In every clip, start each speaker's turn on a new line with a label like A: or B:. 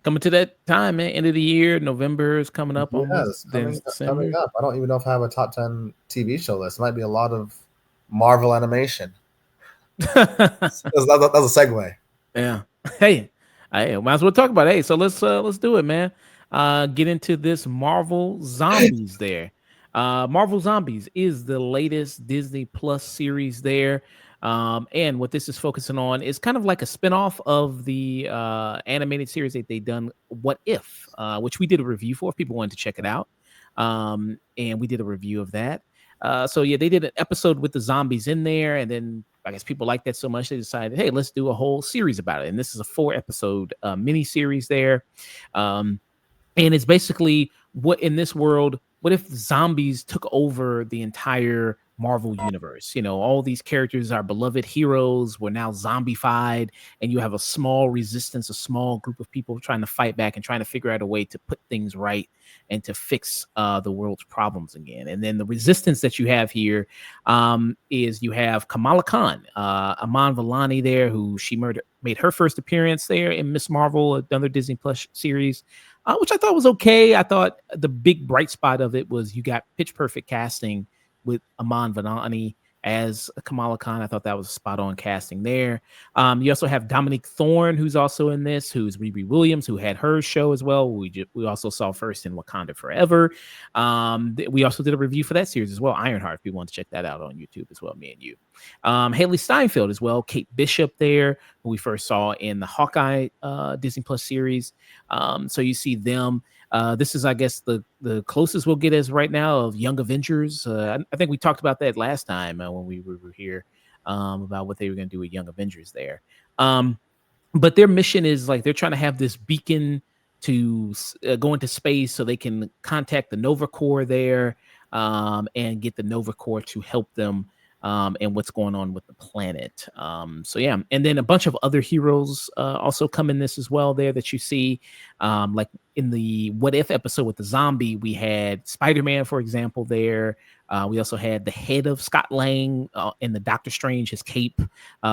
A: Coming to that time, man. End of the year, November is coming up
B: Yes,
A: almost. Then it's
B: coming
A: December.
B: up. I don't even know if I have a top 10 TV show list. It might be a lot of Marvel animation. That's a segue.
A: Yeah. Hey, I might as well talk about it. Hey, so let's do it, man. Get into this Marvel Zombies there. Marvel Zombies is the latest Disney Plus series there. And what this is focusing on is kind of like a spinoff of the animated series that they done What If, which we did a review for if people wanted to check it out. And we did a review of that. So yeah, they did an episode with the zombies in there, and then I guess people liked that so much they decided, hey, let's do a whole series about it. And this is a 4 episode mini series there. And it's basically what in this world, what if zombies took over the entire Marvel universe? You know, all these characters are beloved heroes, were now zombified, and you have a small resistance, a small group of people trying to fight back and trying to figure out a way to put things right and to fix the world's problems again. And then the resistance that you have here is you have Kamala Khan, Aman Vellani there, who made her first appearance there in Miss Marvel, another Disney Plus series. Which I thought was okay. I thought the big bright spot of it was you got pitch perfect casting with Aman Vellani as Kamala Khan. I thought that was spot on casting there. You also have Dominique Thorne, who's also in this, who's Riri Williams, who had her show as well. We also saw first in Wakanda Forever. We also did a review for that series as well, Ironheart, if you want to check that out on YouTube as well, me and you. Haley Steinfeld as well, Kate Bishop there, who we first saw in the Hawkeye Disney Plus series. So you see them. This is, I guess, the closest we'll get as right now of Young Avengers. I think we talked about that last time when we were here about what they were going to do with Young Avengers there. But their mission is like they're trying to have this beacon to go into space so they can contact the Nova Corps there and get the Nova Corps to help them and what's going on with the planet. So yeah, and then a bunch of other heroes also come in this as well there that you see. Like in the What If episode with the zombie, we had Spider-Man, for example, there. We also had the head of Scott Lang in the Doctor Strange, his cape.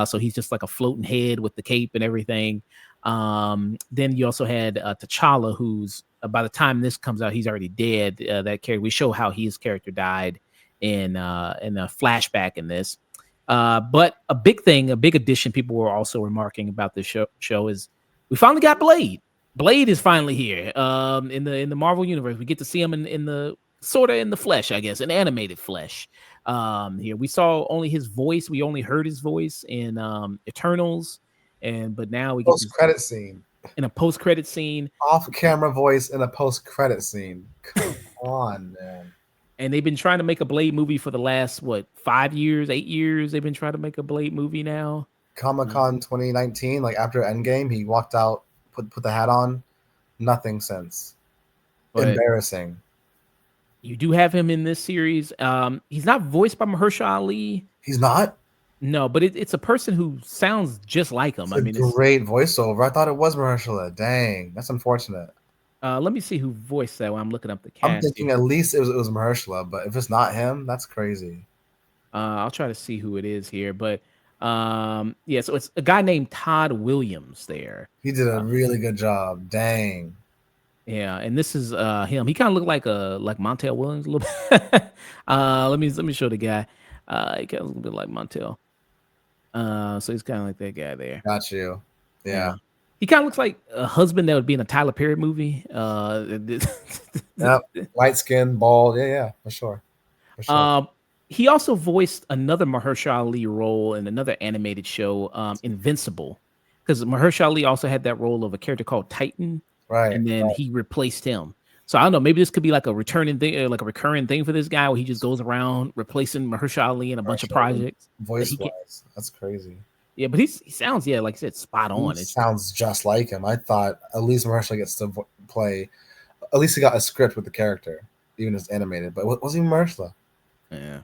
A: So he's just like a floating head with the cape and everything. Then you also had T'Challa, who's by the time this comes out, he's already dead. That character, we show how his character died in a flashback in this. But a big addition people were also remarking about this show is we finally got Blade. Blade is finally here in the Marvel universe. We get to see him in the sort of in the flesh, I guess, an animated flesh. Here we saw only his voice. We only heard his voice in Eternals, but now we get
B: Post-credit scene.
A: In a post-credit scene,
B: off-camera voice in a post-credit scene. Come on, man.
A: And they've been trying to make a Blade movie for the last 5 years, 8 years. They've been trying to make a Blade movie now.
B: Comic-Con 2019, like after Endgame, he walked out, put the hat on. Nothing since. But embarrassing.
A: You do have him in this series. He's not voiced by Mahershala Ali.
B: He's not?
A: No, but it's a person who sounds just like him.
B: It's a great voiceover. I thought it was Mahershala. Dang, that's unfortunate.
A: Let me see who voiced that when I'm looking up the cast.
B: I'm thinking at least it was Mahershala, but if it's not him, that's crazy.
A: I'll try to see who it is here, but yeah, so it's a guy named Todd Williams there.
B: He did a really good job. Dang.
A: Yeah, and this is him. He kind of looked like Montel Williams a little bit. Let me show the guy. He kind of looks a bit like Montel. So he's kind of like that guy there.
B: Got you. Yeah.
A: He kind of looks like a husband that would be in a Tyler Perry movie.
B: Yep. Light skin, bald. Yeah, for sure.
A: He also voiced another Mahershala Ali role in another animated show, Invincible, because Mahershala Ali also had that role of a character called Titan,
B: right?
A: And then he replaced him. So I don't know. Maybe this could be like a returning thing, like a recurring thing for this guy, where he just goes around replacing Mahershala Ali in a bunch of projects.
B: Voice-wise, that's crazy.
A: Yeah, but he sounds, like I said, spot on.
B: It sounds just like him. I thought at least Mahershala gets to play. At least he got a script with the character, even as animated. But wasn't even Mahershala.
A: Yeah.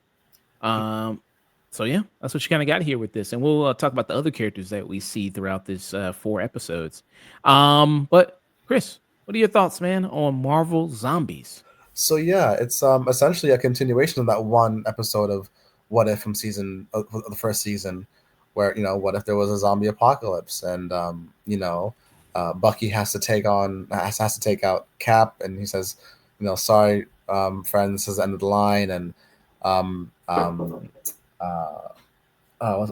A: So yeah, that's what you kind of got here with this, and we'll talk about the other characters that we see throughout this 4 episodes. But Chris, what are your thoughts, man, on Marvel Zombies?
B: So yeah, it's essentially a continuation of that one episode of What If from of the first season, where what if there was a zombie apocalypse, and Bucky has to take out Cap, and he says, sorry, friends, this is the end of the line, and um um uh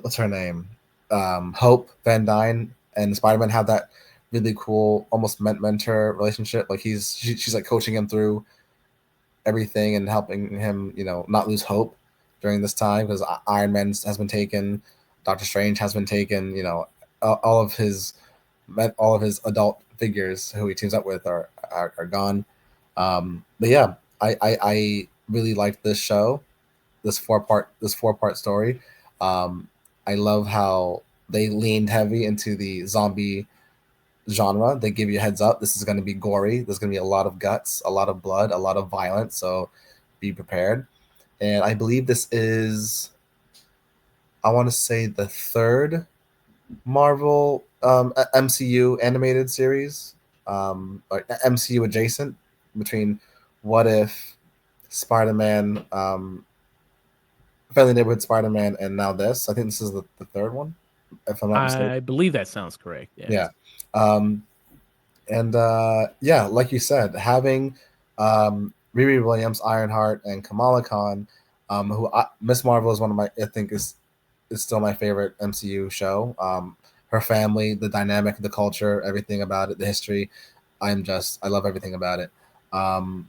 B: what's her name, Hope Van Dyne and Spider Man have that really cool almost mentor relationship. Like she's like coaching him through everything and helping him, not lose hope during this time, because Iron Man has been taken, Doctor Strange has been taken. All of his adult figures who he teams up with are gone. But yeah, I really liked this show, this 4 part story. Um, I love how they leaned heavy into the zombie genre. They give you a heads up. This is going to be gory. There's going to be a lot of guts, a lot of blood, a lot of violence. So be prepared. And I believe this is, I want to say, the third Marvel MCU animated series, or MCU adjacent, between What If, Spider Man, Friendly Neighborhood Spider Man, and now this. I think this is the third one, if I'm not mistaken.
A: I believe that sounds correct.
B: Yeah.
A: Yes.
B: Um, And yeah, like you said, having Riri Williams, Ironheart, and Kamala Khan, Miss Marvel is one of my, I think is still my favorite MCU show. Her family, the dynamic, the culture, everything about it, the history. I love everything about it. Um,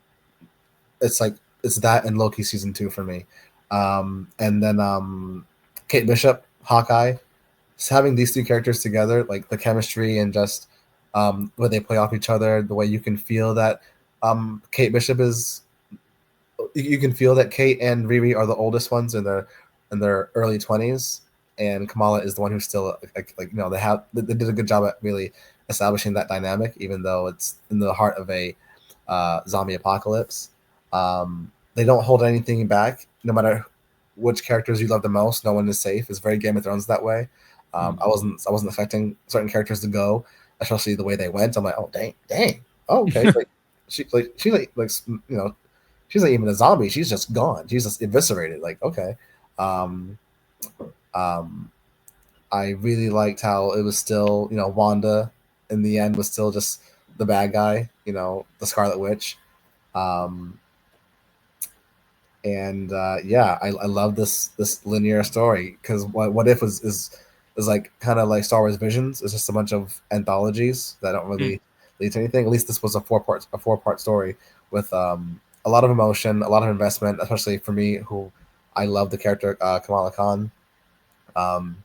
B: it's like it's that and Loki season 2 for me. And then Kate Bishop, Hawkeye, just having these two characters together, like the chemistry and just where they play off each other, the way you can feel that Kate Bishop is, you can feel that Kate and Riri are the oldest ones in their early 20s, and Kamala is the one who's still like they did a good job at really establishing that dynamic, even though it's in the heart of a zombie apocalypse. They don't hold anything back, no matter which characters you love the most. No one is safe. It's very Game of Thrones that way.
A: Mm.
B: I wasn't expecting certain characters to go, especially the way they went. I'm like, oh dang, oh okay. Like she's not even a zombie. She's just gone. She's just eviscerated. Like okay. Um, um, I really liked how it was still, Wanda in the end was still just the bad guy. The Scarlet Witch. Um, and yeah, I love this linear story, because what if is like kind of like Star Wars Visions. It's just a bunch of anthologies that don't
A: Mm.
B: really lead to anything. At least this was a 4 part story with a lot of emotion, a lot of investment, especially for me, who I love the character Kamala Khan. Um,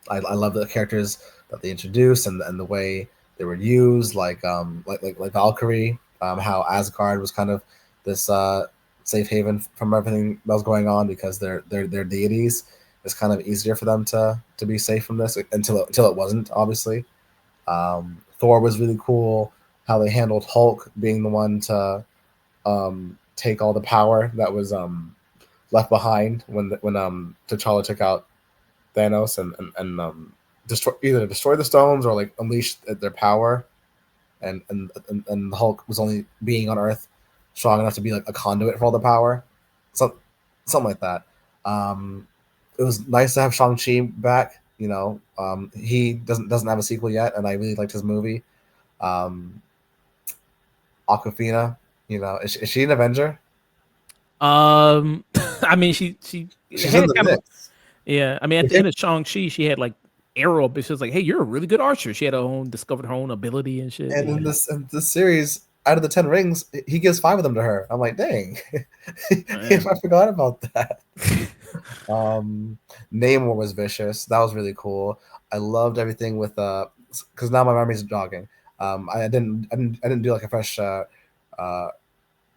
B: I love the characters that they introduced, and the way they were used, like Valkyrie, how Asgard was kind of this safe haven from everything that was going on, because they're deities. It's kind of easier for them to be safe from this, until it wasn't, obviously. Thor was really cool. How they handled Hulk being the one to take all the power that was left behind when T'Challa took out Thanos, and destroy the stones, or like unleash their power, and the Hulk was only being on Earth strong enough to be like a conduit for all the power, so something like that. Um, it was nice to have Shang-Chi back. He doesn't have a sequel yet, and I really liked his movie. Um, Aquafina, is she an Avenger?
A: Um, I mean, she
B: She's in
A: had
B: the
A: kind of
B: mix.
A: yeah. I mean, at
B: It
A: the
B: came
A: end of Shang Chi, she had like arrow, but she was like, "Hey, you're a really good archer." She had her own discovered her own ability and shit.
B: And
A: Yeah,
B: in this series, out of the 10 rings, he gives 5 of them to her. I'm like, dang,
A: yeah.
B: I forgot about that. Um, Namor was vicious. That was really cool. I loved everything with because now my memory's jogging. I didn't do like a fresh uh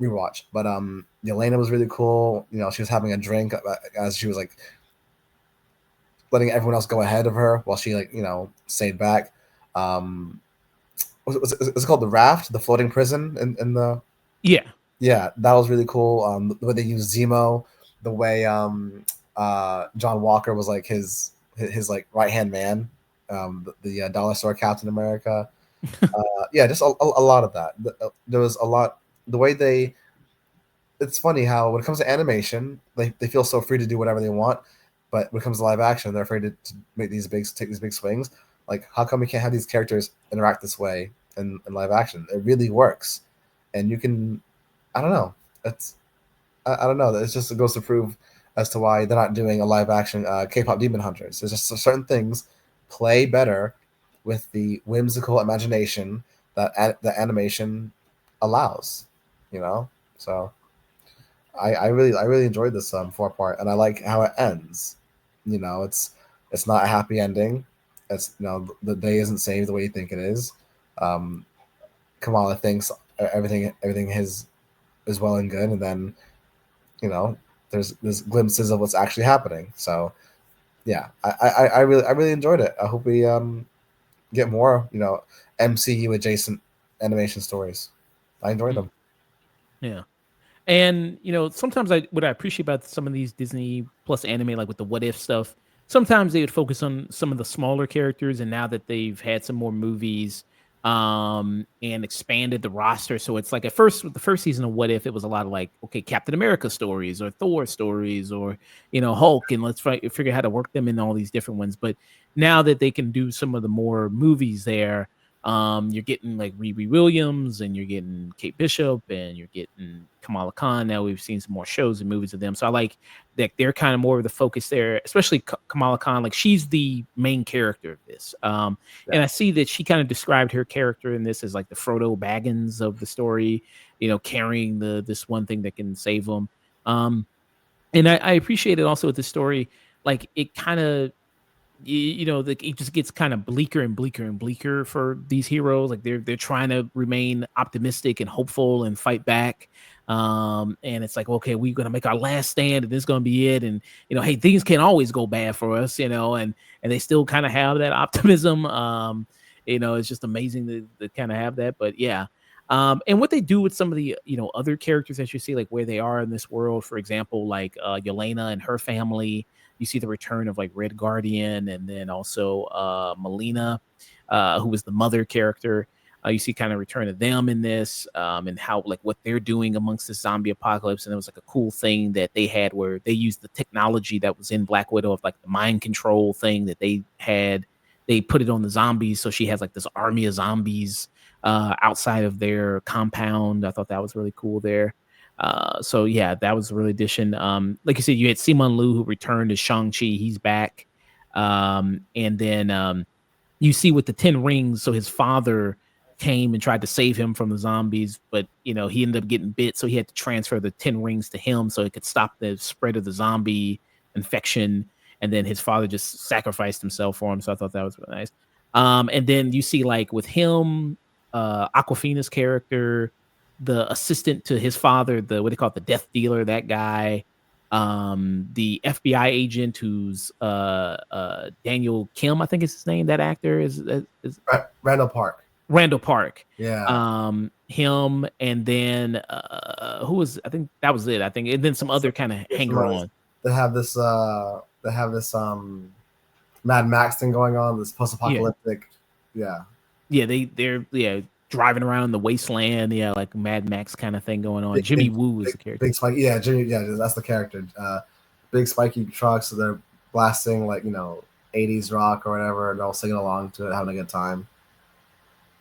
B: rewatch, but Yelena was really cool. She was having a drink as she was like letting everyone else go ahead of her while she like stayed back. Um, was it called the raft, the floating prison in the
A: Yeah.
B: yeah, that was really cool. The way they use Zemo, the way John Walker was like his like right hand man, the dollar store Captain America. Yeah, just a lot of that. There was a lot. The way they, it's funny how when it comes to animation, they feel so free to do whatever they want, but when it comes to live action, they're afraid to make these big take these big swings. Like, how come we can't have these characters interact this way in live action? It really works, and you can. I don't know. It's I don't know. It just goes to prove as to why they're not doing a live action K-pop Demon Hunters. There's just certain things play better with the whimsical imagination that the animation allows. You know, so I really enjoyed this 4 part, and I like how it ends. You know, it's not a happy ending. It's, you know, the day isn't saved the way you think it is. Um, Kamala thinks everything is well and good, and then, you know, there's glimpses of what's actually happening. So yeah, I really enjoyed it. I hope we get more, you know, MCU adjacent animation stories. I enjoyed
A: Mm,
B: them.
A: yeah. And sometimes what I appreciate about some of these Disney Plus anime, like with the What If stuff, sometimes they would focus on some of the smaller characters, and now that they've had some more movies, and expanded the roster, so it's like at first with the first season of What If, it was a lot of like, okay, Captain America stories or Thor stories or Hulk, and let's figure out how to work them in all these different ones. But now that they can do some of the more movies there, you're getting like Riri Williams, and you're getting Kate Bishop, and you're getting Kamala Khan. Now we've seen some more shows and movies of them, so I like that they're kind of more of the focus there, especially Kamala Khan. Like, she's the main character of this,
B: Yeah.
A: and I see that she kind of described her character in this as like the Frodo Baggins of the story, carrying this one thing that can save them. Um, and I appreciate it also with the story, like it kind of it just gets kind of bleaker and bleaker and bleaker for these heroes. Like they're trying to remain optimistic and hopeful and fight back. And it's like, okay, we're gonna make our last stand, and this is gonna be it. And hey, things can always go bad for us, and they still kind of have that optimism. It's just amazing to kind of have that. But yeah. And what they do with some of the other characters that you see, like where they are in this world, for example, like Yelena and her family. You see the return of like Red Guardian, and then also Melina, who was the mother character. You see kind of return of them in this, and how like what they're doing amongst the zombie apocalypse. And it was like a cool thing that they had where they used the technology that was in Black Widow of like the mind control thing that they had. They put it on the zombies, so she has like this army of zombies outside of their compound. I thought that was really cool there. So yeah, that was a really addition. Like you said, you had Simon Liu, who returned as Shang-Chi. He's back. And then you see with the 10 rings, so his father came and tried to save him from the zombies, but he ended up getting bit, so he had to transfer the 10 rings to him so it could stop the spread of the zombie infection. And then his father just sacrificed himself for him. So I thought that was really nice. And then you see like with him, Aquafina's character, the assistant to his father, the what they call it, the death dealer, that guy, the FBI agent who's Daniel Kim, I think is his name. That actor is
B: Randall Park.
A: Randall Park.
B: Yeah.
A: Him, and then who was, I think that was it. I think, and then some other
B: So,
A: kind of
B: there's
A: hanger on.
B: they have this Mad Max thing going on, this post
A: Yeah,
B: apocalyptic. Yeah.
A: yeah, they're driving around the wasteland, yeah, like Mad Max kind of thing going on. Jimmy Woo is the character.
B: Big spike. Yeah, Jimmy. Yeah, that's the character. Big spiky trucks. So they're blasting like, 80s rock or whatever, and they're all singing along to it, having a good time.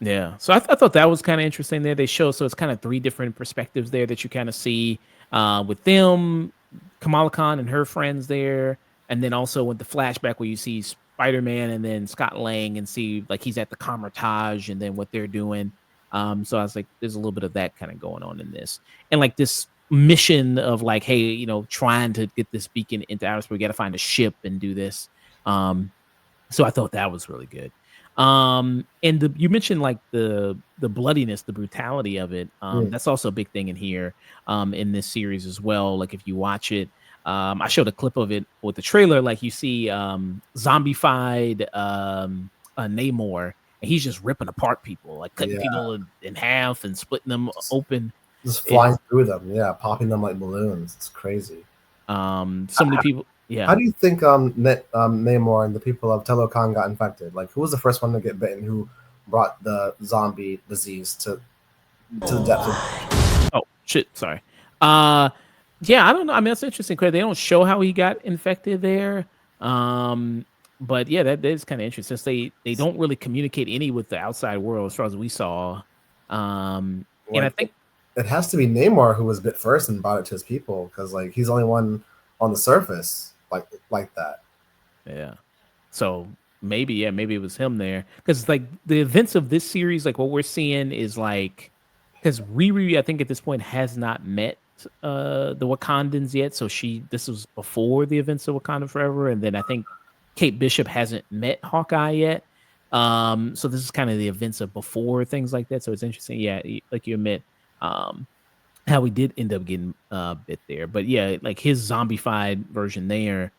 A: Yeah. So I thought that was kind of interesting there. They show, so it's kind of three different perspectives there that you kind of see with them, Kamala Khan and her friends there. And then also with the flashback where you see Spider-Man and then Scott Lang, and see like he's at the Carmitage and then what they're doing. So I was like, there's a little bit of that kind of going on in this. And like this mission of like, hey, trying to get this beacon into outer space, we got to find a ship and do this. So I thought that was really good. And you mentioned like the bloodiness, the brutality of it.
B: Mm.
A: That's also a big thing in here, in this series as well. Like if you watch it, I showed a clip of it with the trailer. Like you see zombified Namor, and he's just ripping apart people, like cutting
B: Yeah.
A: people in half and splitting them open.
B: Just flying through them. Yeah, popping them like balloons. It's crazy.
A: So many people. Yeah.
B: How do you think Namor and the people of Telokan got infected? Like, who was the first one to get bitten? Who brought the zombie disease to the depths of the ocean?
A: Oh shit, sorry. Uh yeah, I don't know. I mean, that's interesting because they don't show how he got infected there. Um, but yeah, that is kind of interesting. Since they don't really communicate any with the outside world as far as we saw. Um, and I
B: Like,
A: think
B: it has to be Namor who was bit first and brought it to his people because like he's the only one on the surface like that.
A: yeah. So maybe, yeah, maybe it was him there. Because like the events of this series, like what we're seeing is like because Riri, I think at this point has not met the Wakandans yet. So this was before the events of Wakanda Forever. And then I think Kate Bishop hasn't met Hawkeye yet. So this is kind of the events of before things like that. So it's interesting. Yeah, like you admit. Um how we did end up getting bit there. But yeah, like his zombified version there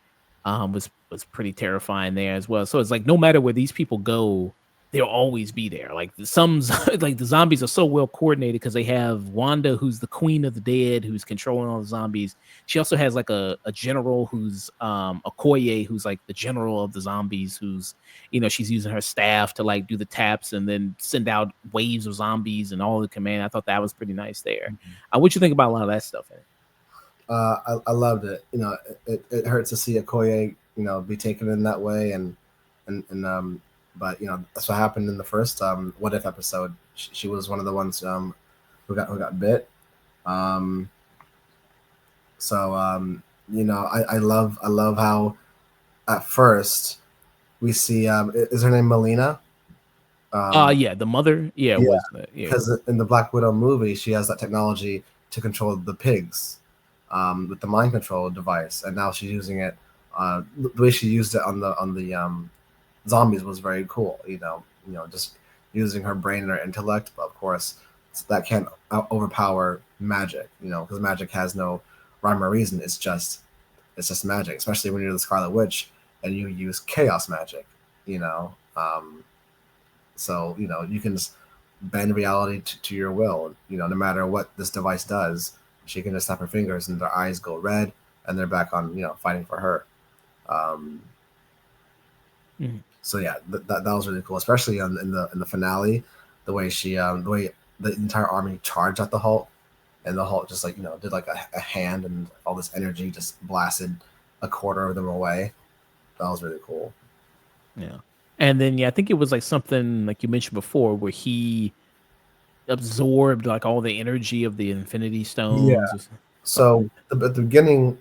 A: was pretty terrifying there as well. So it's like no matter where these people go, they'll always be there. Like like the zombies are so well coordinated because they have Wanda, who's the queen of the dead, who's controlling all the zombies. She also has like a general who's Okoye, who's like the general of the zombies, who's she's using her staff to like do the taps and then send out waves of zombies and all the command. I thought that was pretty nice there. What you think about a lot of that stuff in it?
B: I loved it. It hurts to see Okoye, be taken in that way, and but that's what happened in the first What If episode. She was one of the ones who got bit. Um, I love how at first we see is her name Melina?
A: Yeah, the mother, yeah,
B: Yeah,
A: was yeah.
B: because in the Black Widow movie, she has that technology to control the pigs with the mind control device, and now she's using it. The way she used it on the zombies was very cool. Just using her brain and her intellect, but of course that can't overpower magic. Because magic has no rhyme or reason. It's just magic, especially when you're the Scarlet Witch and you use chaos magic. You know, so you can just bend reality to your will. No matter what this device does, she can just snap her fingers and their eyes go red, and they're back on fighting for her. Um,
A: Mhm.
B: so yeah, that was really cool, especially in the finale, the way the entire army charged at the Hulk, and the Hulk just like did like a hand, and all this energy just blasted a quarter of them away. That was really cool.
A: Yeah. And then yeah, I think it was like something like you mentioned before where he absorbed like all the energy of the Infinity
B: Yeah.
A: Stones or something
B: So
A: like that.
B: at the beginning,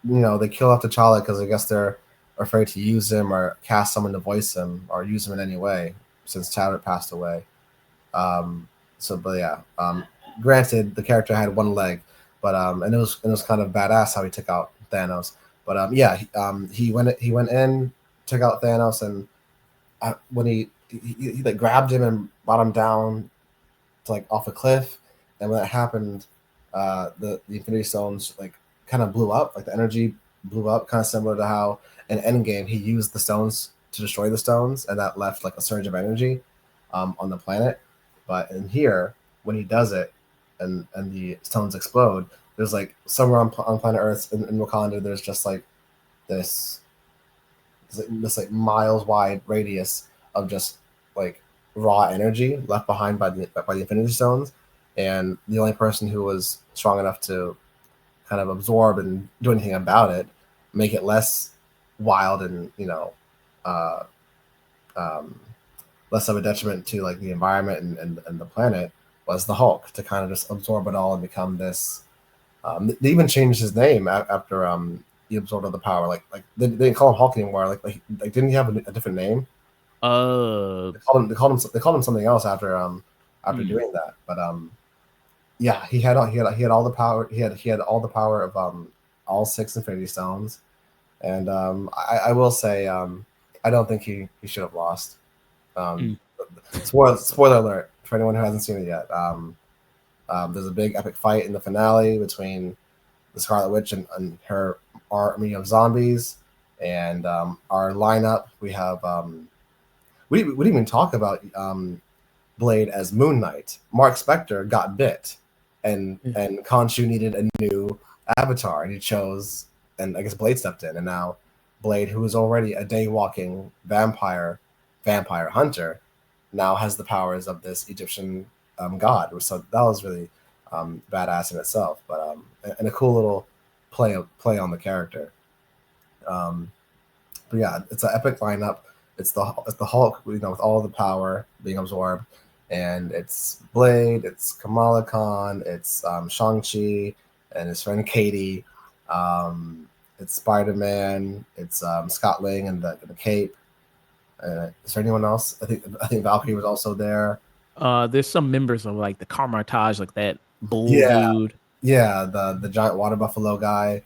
B: they kill off T'Challa because I guess they're afraid to use him or cast someone to voice him or use him in any way since Chadwick passed away. Um, but yeah, granted, the character had one leg, but and it was kind of badass how he took out Thanos. But yeah, he went in, took out Thanos, and when he like grabbed him and brought him down to like off a cliff, and when that happened, the Infinity Stones like kind of blew up, like the energy blew up, kind of similar to how in Endgame he used the stones to destroy the stones, and that left like a surge of energy on the planet. But in here, when he does it, and the stones explode, there's like somewhere on planet Earth in Wakanda, there's just like this this like miles wide radius of just like raw energy left behind by the Infinity Stones, and the only person who was strong enough to kind of absorb and do anything about it, make it less wild and uh, um, less of a detriment to like the environment and the planet, was the Hulk to kind of just absorb it all and become this. They even changed his name after he absorbed all the power. Like they didn't call him Hulk anymore. Like didn't he have a different name?
A: Uh
B: They called him something else after
A: mm,
B: doing that. But yeah, he had all the power. He had all the power of all six Infinity Stones. And I will say I don't think he should have lost. Um,
A: mm,
B: spoiler alert for anyone who hasn't seen it yet. There's a big epic fight in the finale between the Scarlet Witch and her army of zombies. And our lineup, we have we didn't even talk about Blade as Moon Knight. Mark Spector got bit, and
A: mm.
B: and Khonshu needed a new avatar, and he chose and I guess Blade stepped in, and now Blade, who is already a day walking vampire hunter, now has the powers of this Egyptian god. So that was really badass in itself, but and a cool little play on the character. Um, but yeah, it's an epic lineup. It's the Hulk, with all the power being absorbed, and it's Blade, it's Kamala Khan, it's Shang Chi, and his friend Katie. Um, it's Spider Man. It's Scott Lang and the cape. Is there anyone else? I think Valkyrie was also there.
A: There's some members of like the Carmartage, like that bull
B: Yeah,
A: dude.
B: yeah, the giant water buffalo guy.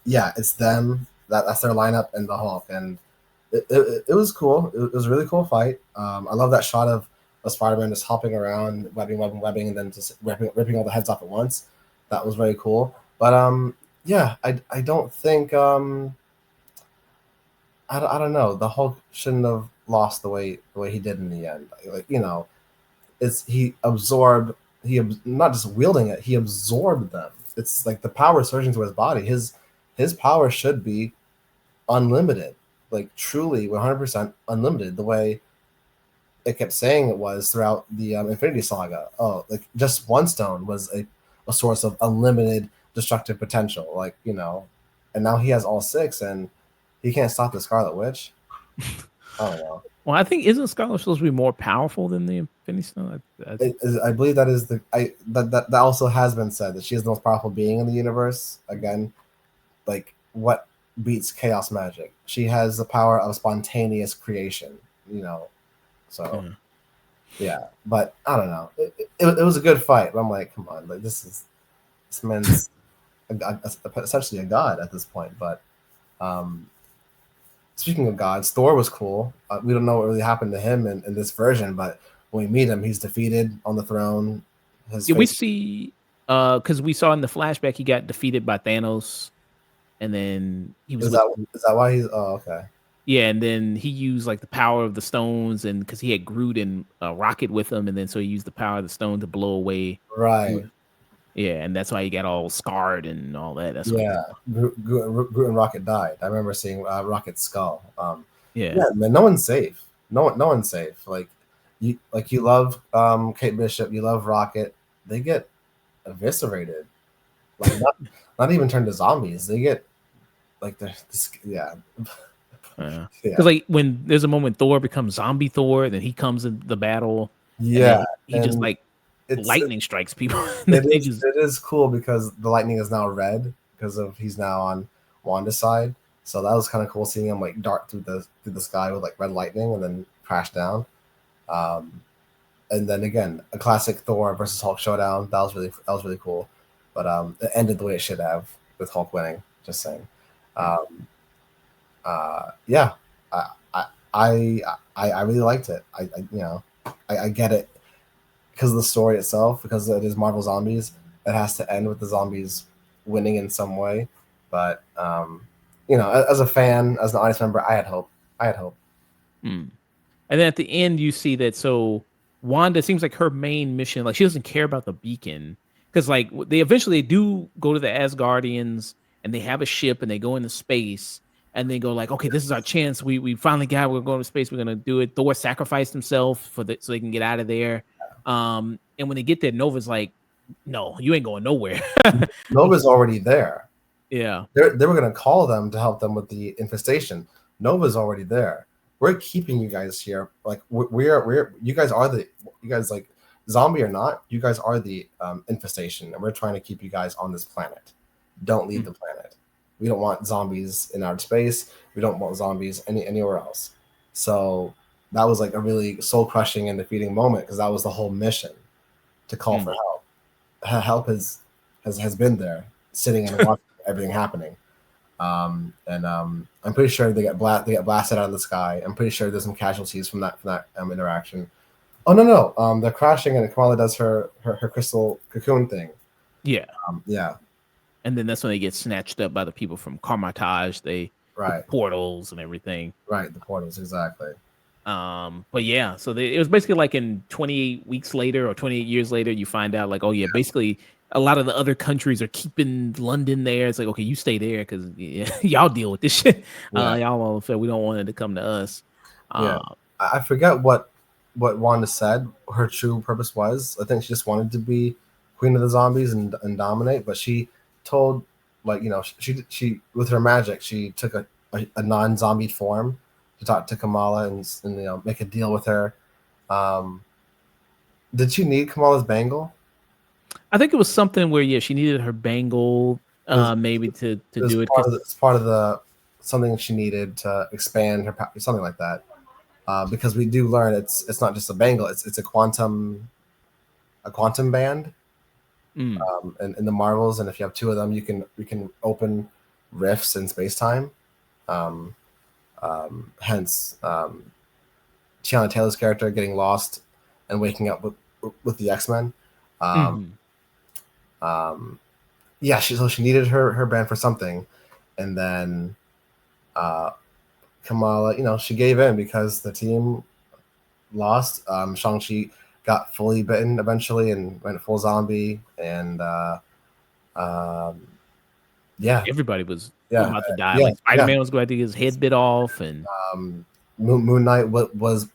B: Yeah, it's them. That's their lineup and the Hulk, and it was cool. It was a really cool fight. I love that shot of Spider-Man just hopping around, webbing, and then just ripping all the heads off at once. That was very cool. But yeah, I don't think I don't know. The Hulk shouldn't have lost the way he did in the end. Like, it's he absorbed not just wielding it, he absorbed them. It's like the power surging through his body. His power should be unlimited, like truly 100% unlimited, the way it kept saying it was throughout the Infinity Saga. Oh, like just one stone was a source of unlimited destructive potential, and now he has all six, and he can't stop the Scarlet Witch. I don't know.
A: Well, I think isn't Scarlet supposed to be more powerful than the Infinity Stone?
B: I believe that is that also has been said that she is the most powerful being in the universe. Again, like what beats chaos magic? She has the power of spontaneous creation. So
A: Yeah.
B: yeah, but I don't know. It was a good fight. But I'm like, come on, like this man's essentially a god at this point. But um, speaking of gods, Thor was cool. We don't know what really happened to him in this version, but when we meet him, he's defeated on the throne. His
A: Yeah, we
B: face
A: see because we saw in the flashback he got defeated by Thanos, and then he was
B: is
A: with
B: that why he's okay.
A: yeah, and then he used like the power of the stones, and because he had Groot and Rocket with him, and then so he used the power of the stone to blow away.
B: Right.
A: Yeah, and that's why he got all scarred and all that. That's what.
B: Yeah. Groot and Rocket died. I remember seeing Rocket's skull.
A: Yeah.
B: Yeah, man, no one's safe. No one's safe. You love Kate Bishop, you love Rocket. They get eviscerated. Like not even turned to zombies. They get like yeah.
A: Yeah.
B: Yeah.
A: Because like when there's a moment Thor becomes zombie Thor, then he comes in the battle, and
B: Yeah.
A: then he just
B: And
A: like
B: it's
A: lightning strikes people. And then they just
B: it is cool because the lightning is now red because of he's now on Wanda's side. So that was kind of cool seeing him like dart through the sky with like red lightning and then crash down. Um, and then again, a classic Thor versus Hulk showdown. That was really cool. But it ended the way it should have with Hulk winning. Just saying. Um, yeah, I, I I really liked it. I get it because of the story itself, because it is Marvel Zombies. It has to end with the zombies winning in some way. But as a fan, as an audience member, I had hope. I had hope.
A: hmm. And then at the end, you see that so Wanda seems like her main mission, like she doesn't care about the beacon because like they eventually do go to the Asgardians and they have a ship and they go into space and they go like, okay, this is our chance. We finally got. We're going to space. We're gonna do it. Thor sacrificed himself so they can get out of there. And when they get there, Nova's like, no, you ain't going nowhere.
B: Nova's already there.
A: Yeah.
B: They were going to call them to help them with the infestation. Nova's already there. We're keeping you guys here. Like we're you guys are like zombie or not, you guys are the infestation, and we're trying to keep you guys on this planet. Don't leave the planet. We don't want zombies in outer space. We don't want zombies anywhere else. So that was like a really soul crushing and defeating moment because that was the whole mission, to call for help. Help has been there, sitting and watching everything happening. I'm pretty sure they get blasted out of the sky. I'm pretty sure there's some casualties from that interaction. Oh no, they're crashing and Kamala does her crystal cocoon thing.
A: Yeah.
B: Yeah,
A: And then that's when they get snatched up by the people from Carmartage. They with the
B: right,
A: portals and everything.
B: right. The portals, exactly.
A: But yeah, so it was basically like in 28 weeks later or 28 years later, you find out like, oh yeah, basically a lot of the other countries are keeping London there. It's like, okay, you stay there because y'all deal with this shit.
B: Yeah,
A: Y'all all said we don't want it to come to us.
B: yeah.
A: Uh,
B: I forget what Wanda said her true purpose was. I think she just wanted to be queen of the zombies and dominate. But she told, like, she with her magic she took a non-zombie form to talk to Kamala and make a deal with her. Um, did she need Kamala's bangle?
A: I think it was something where she needed her bangle,
B: It was,
A: maybe to
B: it was
A: do it
B: part
A: because
B: of it's part of the something she needed to expand her power, something like that. Because we do learn it's not just a bangle; it's a quantum band
A: mm,
B: in the Marvels, and if you have two of them, you can open rifts in space time. Um, hence, Tiana Taylor's character getting lost and waking up with the X-Men. Um,
A: mhm,
B: um, yeah, she needed her band for something, and then uh, Kamala, she gave in because the team lost. Shang-Chi got fully bitten eventually and went full zombie, and um, yeah,
A: everybody was
B: yeah,
A: about to die.
B: yeah,
A: Like Spider
B: yeah.
A: Man was going to get his head bit off, and
B: Um, Moon Knight was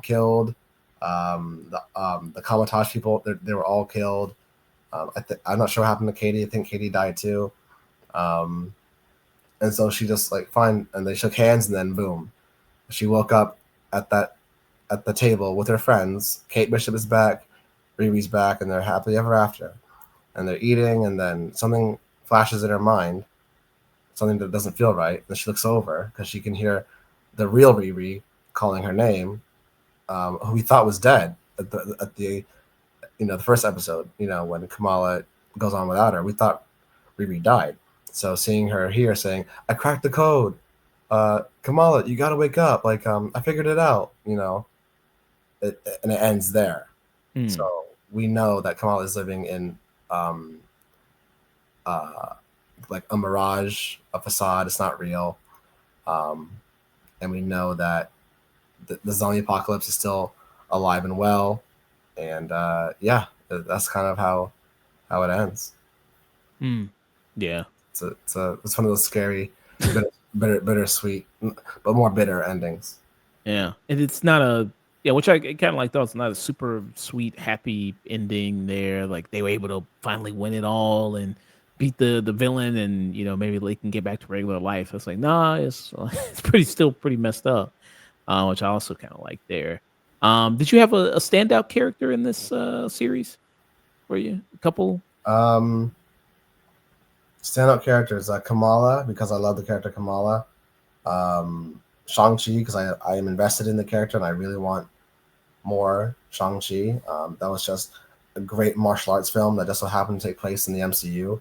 B: killed. The Kamatosh people they were all killed. I'm not sure what happened to Katie. I think Katie died too. Um, and so she just like fine, and they shook hands, and then boom, she woke up at that at the table with her friends. Kate Bishop is back, Riri's back, and they're happily ever after. And they're eating, and then something flashes in her mind, something that doesn't feel right. And she looks over because she can hear the real Riri calling her name, who we thought was dead at the the first episode. When Kamala goes on without her, we thought Riri died. So seeing her here saying, "I cracked the code, Kamala, you got to wake up. Like, I figured it out." And it ends there. So
A: mm,
B: we know that Kamala is living in um, uh, like a mirage, a facade. It's not real. Um, and we know that the zombie apocalypse is still alive and well. And yeah, that's kind of how it ends.
A: mm, yeah.
B: It's one of those scary, bittersweet, but more bitter endings.
A: Yeah, and it's not a which I kind of like thought it's not a super sweet, happy ending there. Like they were able to finally win it all and beat the villain, and maybe they can get back to regular life. It's like nah, it's it's still pretty messed up, which I also kind of like there. Did you have a standout character in this series for you? A couple?
B: Um, Standout characters, Kamala, because I love the character Kamala. Shang-Chi, because I am invested in the character and I really want more Shang-Chi. That was just a great martial arts film that just so happened to take place in the MCU.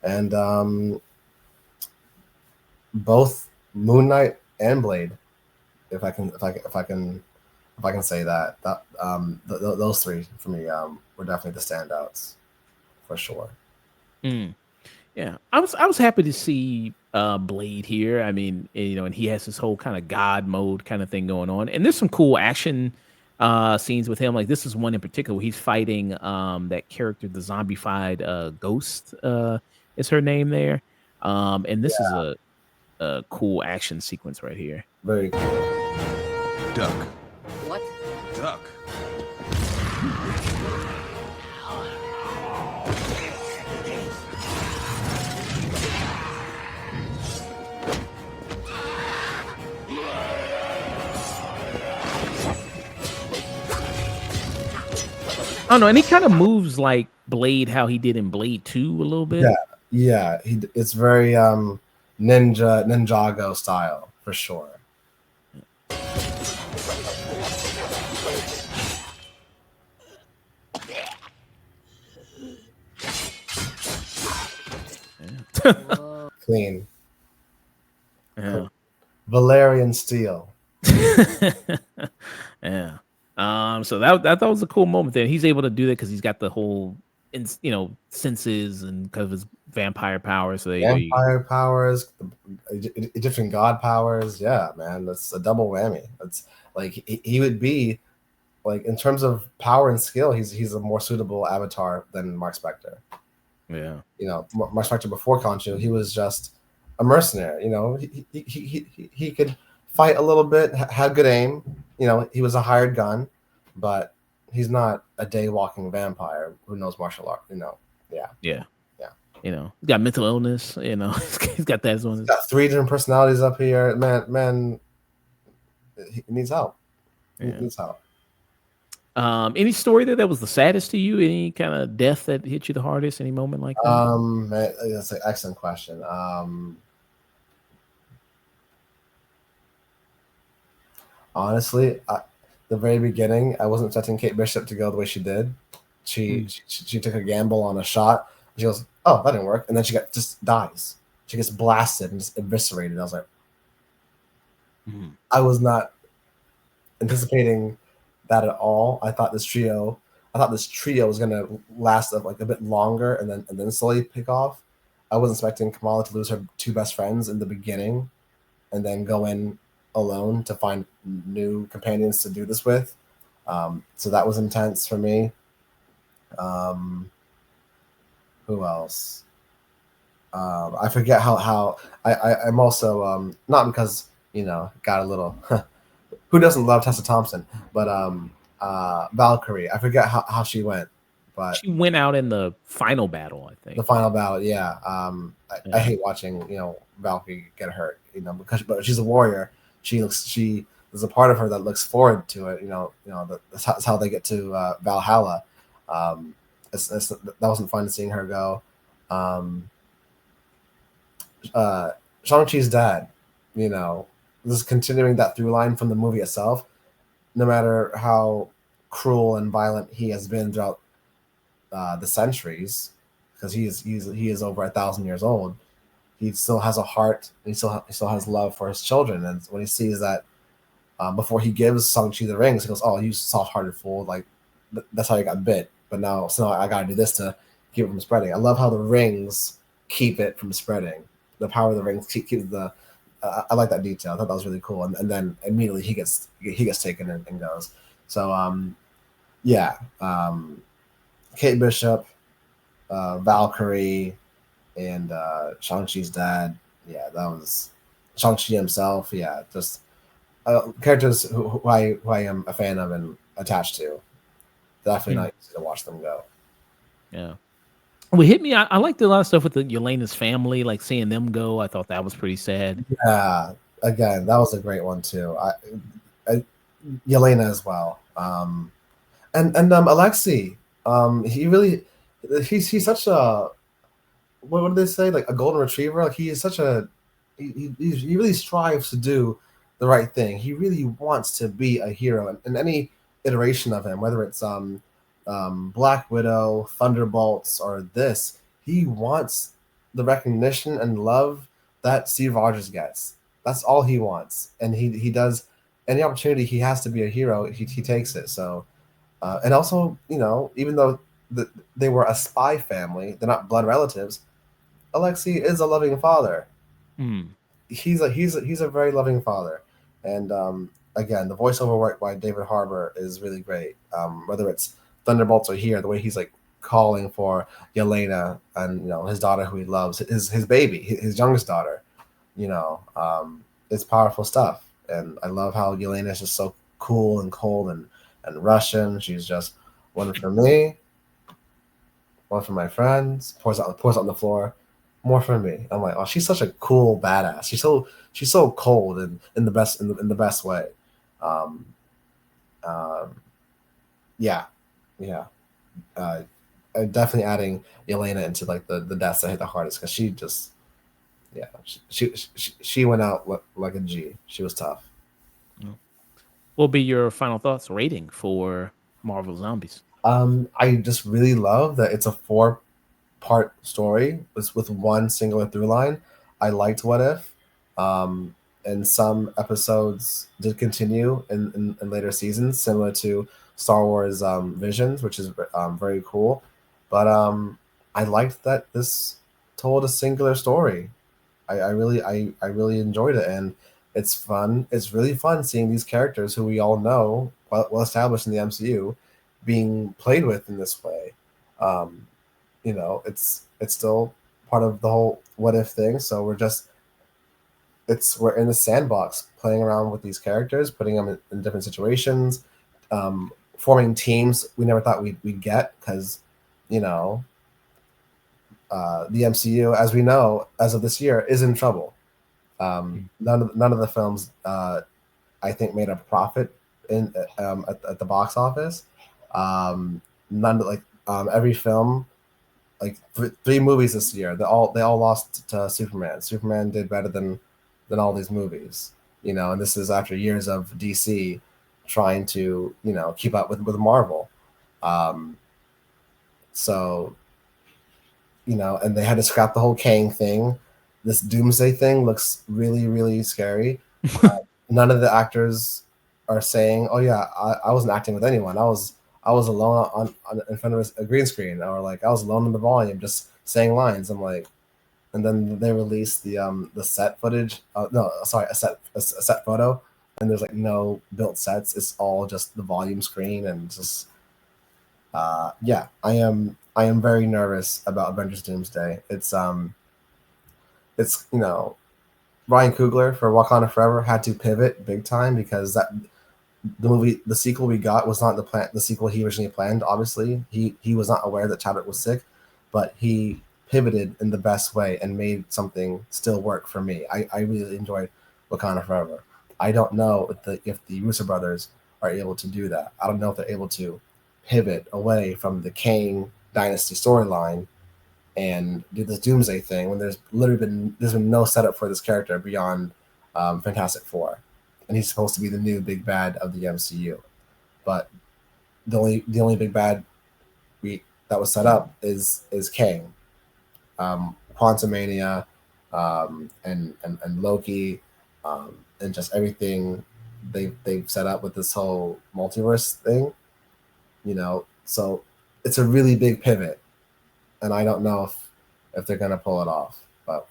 B: And both Moon Knight and Blade, if I can say that those three for me were definitely the standouts for sure.
A: Mm. Yeah, I was happy to see Blade here. I mean, and he has this whole kind of god mode kind of thing going on, and there's some cool action scenes with him. Like this is one in particular where he's fighting that character, the zombified Ghost is her name there, and this is a cool action sequence right here.
B: Very cool.
C: Duck.
D: What?
C: Duck.
A: I don't know, and he kind of moves like Blade, how he did in Blade 2 a little bit.
B: Yeah, yeah. It's very Ninjago style for sure.
D: Whoa.
B: Clean.
A: Yeah.
B: Valerian steel.
A: Yeah. So that was a cool moment there. He's able to do that because he's got the whole, senses and because of his vampire power. So they
B: Vampire powers, Egyptian god powers. Yeah, man, that's a double whammy. That's like he would be like in terms of power and skill, he's a more suitable avatar than Mark Spector.
A: Yeah.
B: Much like before Conchu, he was just a mercenary. He could fight a little bit, had good aim. He was a hired gun, but he's not a day walking vampire who knows martial art. Yeah,
A: Yeah.
B: yeah.
A: He's got mental illness. He's got that on
B: He's
A: his.
B: got three different personalities up here. Man, he needs help. He
A: Yeah.
B: needs help.
A: Any story that was the saddest to you? Any kind of death that hit you the hardest? Any moment like that?
B: That's an excellent question. Honestly, the very beginning, I wasn't expecting Kate Bishop to go the way she did. She took a gamble on a shot. She goes, "Oh, that didn't work," and then just dies. She gets blasted and just eviscerated. I was like,
A: Mhm.
B: I was not anticipating that at all. I thought this trio was gonna last like a bit longer and then slowly pick off. I wasn't expecting Kamala to lose her two best friends in the beginning and then go in alone to find new companions to do this with. So that was intense for me. Um, who else? I forget how I'm also not because got a little who doesn't love Tessa Thompson, but Valkyrie. I forget how she went, but
A: She went out in the final battle, I
B: the
A: think.
B: final battle, yeah. I
A: Yeah.
B: hate watching Valkyrie get hurt, but she's a warrior. She there's a part of her that looks forward to it. That's how they get to Valhalla. Um, that wasn't fun seeing her go. Um, Shang-Chi's dad, this is continuing that through line from the movie itself. No matter how cruel and violent he has been throughout the centuries, because he is over 1,000 years old, he still has a heart. And he still has love for his children. And when he sees that before he gives Shang-Chi the rings, he goes, "Oh, you soft-hearted fool! Like that's how you got bit. But now I got to do this to keep it from spreading." I love how the rings keep it from spreading. The power of the rings keep the. I like that detail. I thought that was really cool. And then immediately he gets taken and goes. So yeah, Kate Bishop, Valkyrie, and Shang-Chi's dad. Yeah, that was Shang-Chi himself. Yeah, just characters who I am a fan of and attached to. Definitely
A: Mm.
B: not easy to watch them go.
A: Yeah. What hit me, I liked a lot of stuff with the Yelena's family, like seeing them go. I thought that was pretty sad.
B: Yeah, again, that was a great one too. I Yelena as well. And Alexei, he really, he's such a what do they say, like a golden retriever. Like he is such a he really strives to do the right thing. He really wants to be a hero, and any iteration of him, whether it's Black Widow, Thunderbolts, or this, he wants the recognition and love that Steve Rogers gets. That's all he wants, and he does any opportunity he has to be a hero. He takes it. So and also, even though they were a spy family, they're not blood relatives. Alexei is a loving father.
A: Mm.
B: He's a very loving father, and again, the voiceover work by David Harbour is really great. Whether it's Thunderbolts or here, the way he's like calling for Yelena and his daughter who he loves, his baby, his youngest daughter. It's powerful stuff, and I love how Yelena is just so cool and cold and Russian. She's just one for me, one for my friends. Pours out on the floor. More for me. I'm like, oh, she's such a cool badass. She's so cold and in the best way. Um, um, yeah, yeah. Uh, Definitely adding Yelena into like the deaths that hit the hardest because she just yeah she went out like a G. She was tough.
A: Mm. What will be your final thoughts rating for Marvel Zombies?
B: I just really love that it's a four-part story with one singular through line. I liked What If. And some episodes did continue in later seasons, similar to Star Wars Visions, which is very cool. But I liked that this told a singular story. I really enjoyed it, and it's fun. It's really fun seeing these characters who we all know, well established in the MCU, being played with in this way. Um, it's It's still part of the whole what if thing. So we're in the sandbox playing around with these characters, putting them in different situations, forming teams we never thought we'd get because, you know, the MCU, as we know, as of this year, is in trouble. None of the films, I think, made a profit in at the box office. None like every film, like three movies this year, they all lost to Superman. Superman did better than all these movies, you know, and this is after years of DC trying to, you know, keep up with Marvel. Um, so, you know, and they had to scrap the whole Kang thing. This Doomsday thing looks really, really scary. None of the actors are saying, "Oh yeah, I wasn't acting with anyone. I was alone in front of a green screen," or like I was alone in the volume, just saying lines. I'm like, and then they released the set footage. No, sorry, a set photo, and there's like no built sets. It's all just the volume screen and just yeah. I am very nervous about Avengers Doomsday. It's you know, Ryan Coogler for Wakanda Forever had to pivot big time because the sequel we got was not the sequel he originally planned. Obviously, he was not aware that Chadwick was sick, but he pivoted in the best way and made something still work for me. I really enjoyed Wakanda Forever. I don't know if the Russo brothers are able to do that. I don't know if they're able to pivot away from the Kang dynasty storyline and do this Doomsday thing when there's been no setup for this character beyond Fantastic Four, and he's supposed to be the new big bad of the MCU. But the only big bad that was set up is Kang, Quantumania, and Loki, and just everything they've set up with this whole multiverse thing. You know, so it's a really big pivot, and I don't know if they're gonna pull it off, but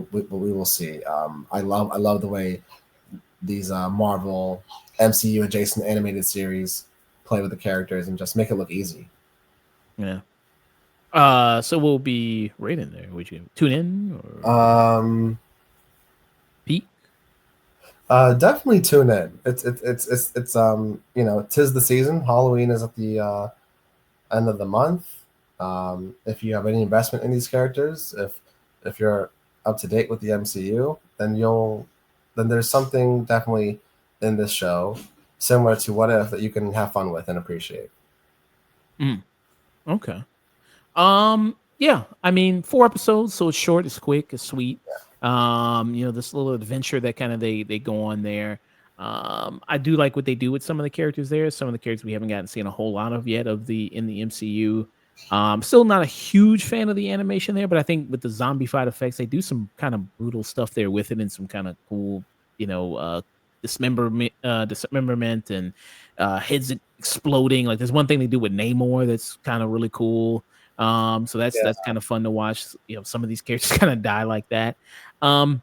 B: we will see. I love the way these Marvel MCU adjacent animated series play with the characters and just make it look easy.
A: Yeah. So we'll be right in there. Would you tune in or
B: Um,
A: peek?
B: Definitely tune in. It's you know, 'tis the season. Halloween is at the end of the month. If you have any investment in these characters, if you're up to date with the MCU, then there's something definitely in this show similar to What If that you can have fun with and appreciate.
A: Mm, okay. Yeah, I mean, 4 episodes, so it's short, it's quick, it's sweet. This little adventure that kind of they go on there. I do like what they do with some of the characters there. Some of the characters we haven't gotten seen a whole lot of yet of the in the MCU. Still not a huge fan of the animation there, but I think with the zombie fight effects, they do some kind of brutal stuff there with it and some kind of cool, dismemberment and heads exploding. Like there's one thing they do with Namor that's kind of really cool. So that's
B: Yeah,
A: that's kind of fun to watch. Some of these characters kind of die like that. Um,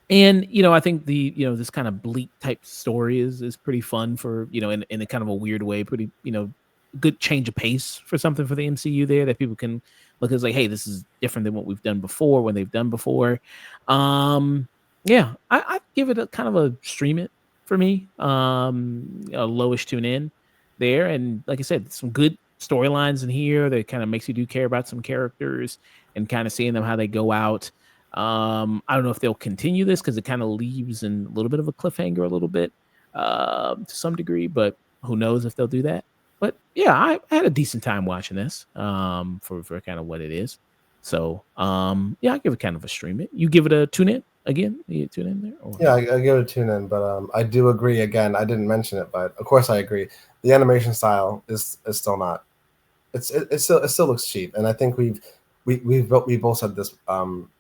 A: and I think this kind of bleak type story is pretty fun for in a kind of a weird way. Pretty good change of pace for something for the MCU there that people can look as like, hey, this is different than what we've done before when they've done before. Yeah, I give it a kind of a stream it for me. A lowish tune in there, and like I said, some good storylines in here that kind of makes you do care about some characters and kind of seeing them how they go out. I don't know if they'll continue this because it kind of leaves in a little bit of a cliffhanger, a little bit to some degree, but who knows if they'll do that. But yeah, I had a decent time watching this for kind of what it is. So yeah, I give it kind of a stream it. You give it a tune in again. You tune in there, or
B: yeah, I give it a tune in, but I do agree. Again, I didn't mention it, but of course I agree. The animation style is still not. It still looks cheap, and I think we both said this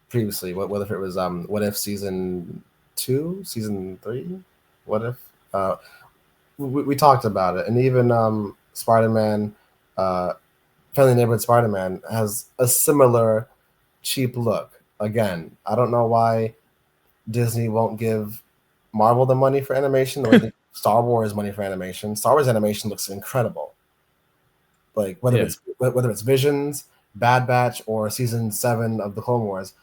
B: previously. Whether if it was What If season 2, season 3, What If we talked about it, and even Spider Man, Friendly Neighborhood Spider Man has a similar cheap look. Again, I don't know why Disney won't give Marvel the money for animation the way they Star Wars money for animation. Star Wars animation looks incredible. Like whether
A: yeah,
B: it's Visions, Bad Batch or season 7 of the Clone Wars,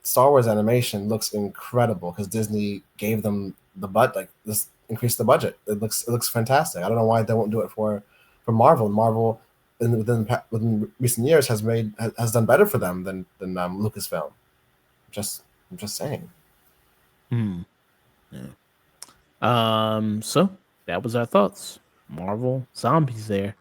B: Star Wars animation looks incredible because Disney gave them like this increased the budget. It looks fantastic. I don't know why they won't do it for Marvel. Marvel within recent years has done better for them than Lucasfilm. I'm just saying.
A: Hmm. Yeah. So that was our thoughts. Marvel zombies there.